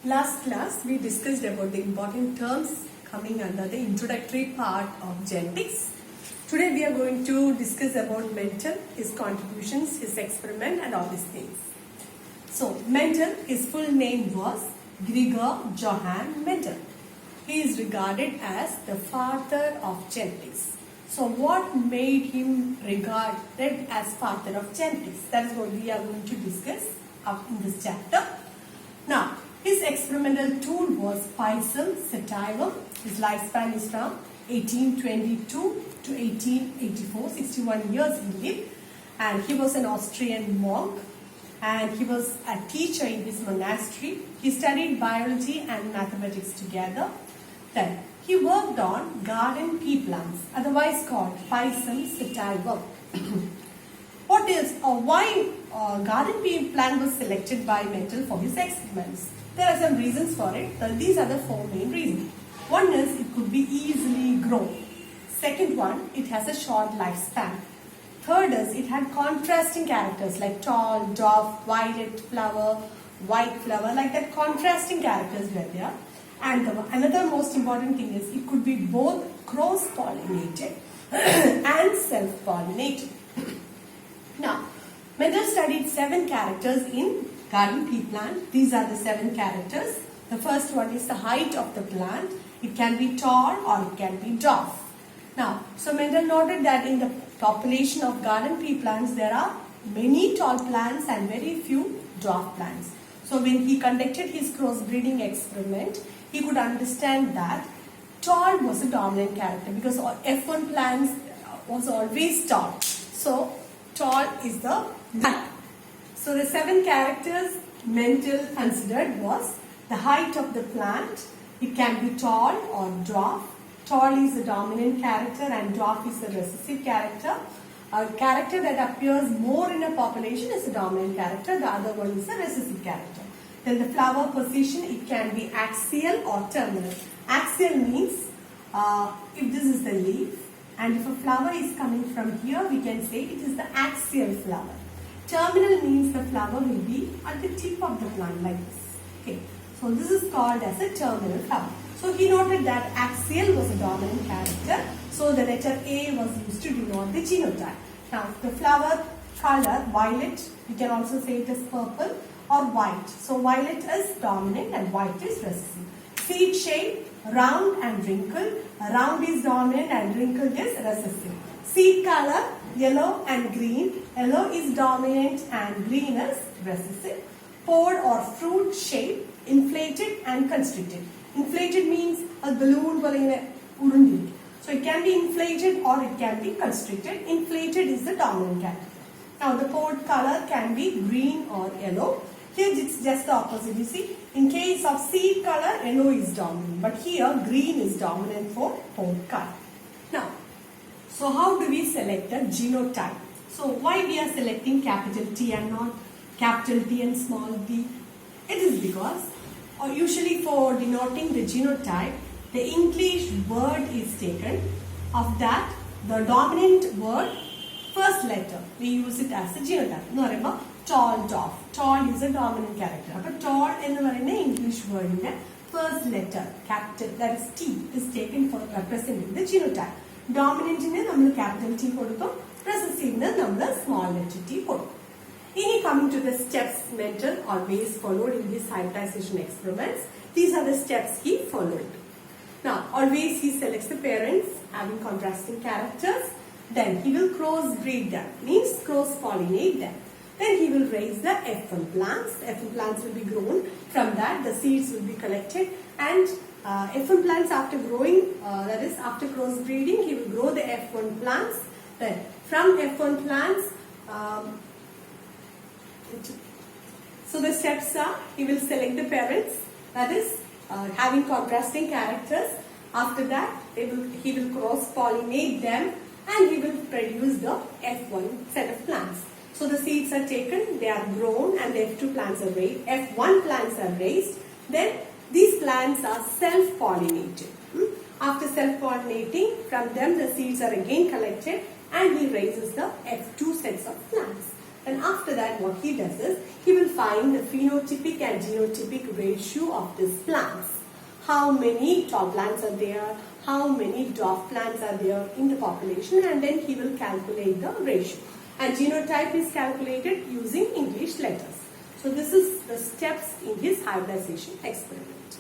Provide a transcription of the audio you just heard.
Last class we discussed about the important terms coming under the introductory part of genetics. Today we are going to discuss about Mendel, his contributions, his experiment and all these things. So Mendel, his full name was Gregor Johann Mendel. He is regarded as the father of genetics. So what made him regarded as father of genetics? That is what we are going to discuss in this chapter. Now, his experimental tool was Pisum sativum. His lifespan is from 1822 to 1884, 61 years he lived. And he was an Austrian monk and he was a teacher in his monastery. He studied biology and mathematics together. Then he worked on garden pea plants, otherwise called Pisum sativum. What is why garden pea plant was selected by Mendel for his experiments? There are some reasons for it. These are the four main reasons. One is it could be easily grown. Second one, it has a short lifespan. Third is it had contrasting characters like tall, dwarf, violet flower, white flower, like that contrasting characters were there. And another most important thing is it could be both cross-pollinated and self-pollinated. Now, Mendel studied 7 characters in garden pea plant. These are the 7 characters. The first one is the height of the plant. It can be tall or it can be dwarf. Now, so Mendel noted that in the population of garden pea plants, there are many tall plants and very few dwarf plants. So when he conducted his crossbreeding experiment, he could understand that tall was a dominant character because F1 plants was always tall. So tall is the type. So the 7 characters Mendel considered was the height of the plant. It can be tall or dwarf. Tall is the dominant character and dwarf is the recessive character. A character that appears more in a population is a dominant character. The other one is a recessive character. Then the flower position, it can be axial or terminal. Axial means if this is the leaf and if a flower is coming from here, we can say it is the axial flower. Terminal means the flower will be at the tip of the plant like this. Okay. So this is called as a terminal flower. So he noted that axial was a dominant character. So the letter A was used to denote the genotype. Now the flower color, violet, we can also say it as purple or white. So violet is dominant and white is recessive. Seed shape, round and wrinkled. Round is dominant and wrinkled is recessive. Seed color, yellow and green. Yellow is dominant and green is recessive. Pod or fruit shape, inflated and constricted. Inflated means a balloon urundi. So it can be inflated or it can be constricted. Inflated is the dominant character. Now the pod color can be green or yellow. Here it's just the opposite. You see, in case of seed color, yellow is dominant. But here green is dominant for pod color. Now, so how do we select a genotype? So why we are selecting capital T and not capital T and small t? It is because usually for denoting the genotype, the English word is taken. Of that, the dominant word, first letter, we use it as a genotype. No, remember, tall, dwarf. Tall is a dominant character. But tall in the English word in the first letter, capital, that is T, is taken for representing the genotype. Dominant in the capital T kodukkum, recessive in the small letter T kodukkum. Coming to the steps Mendel always followed in his hybridization experiments. These are the steps he followed. Now, always he selects the parents having contrasting characters. Then he will crossbreed them, means cross-pollinate them. Then he will raise the F1 plants. F1 plants will be grown. From that, the seeds will be collected. And F1 plants after growing, that is after crossbreeding, he will grow the F1 plants. Then from F1 plants, so the steps are, he will select the parents, that is having contrasting characters. After that, he will cross-pollinate them and he will produce the F1 set of plants. So the seeds are taken, they are grown and the F2 plants are raised, F1 plants are raised. Then these plants are self-pollinated. After self-pollinating, from them the seeds are again collected and he raises the F2 sets of plants. And after that, what he does is, he will find the phenotypic and genotypic ratio of these plants. How many tall plants are there, how many dwarf plants are there in the population, and then he will calculate the ratio. And genotype is calculated using English letters. So this is the steps in his hybridization experiment.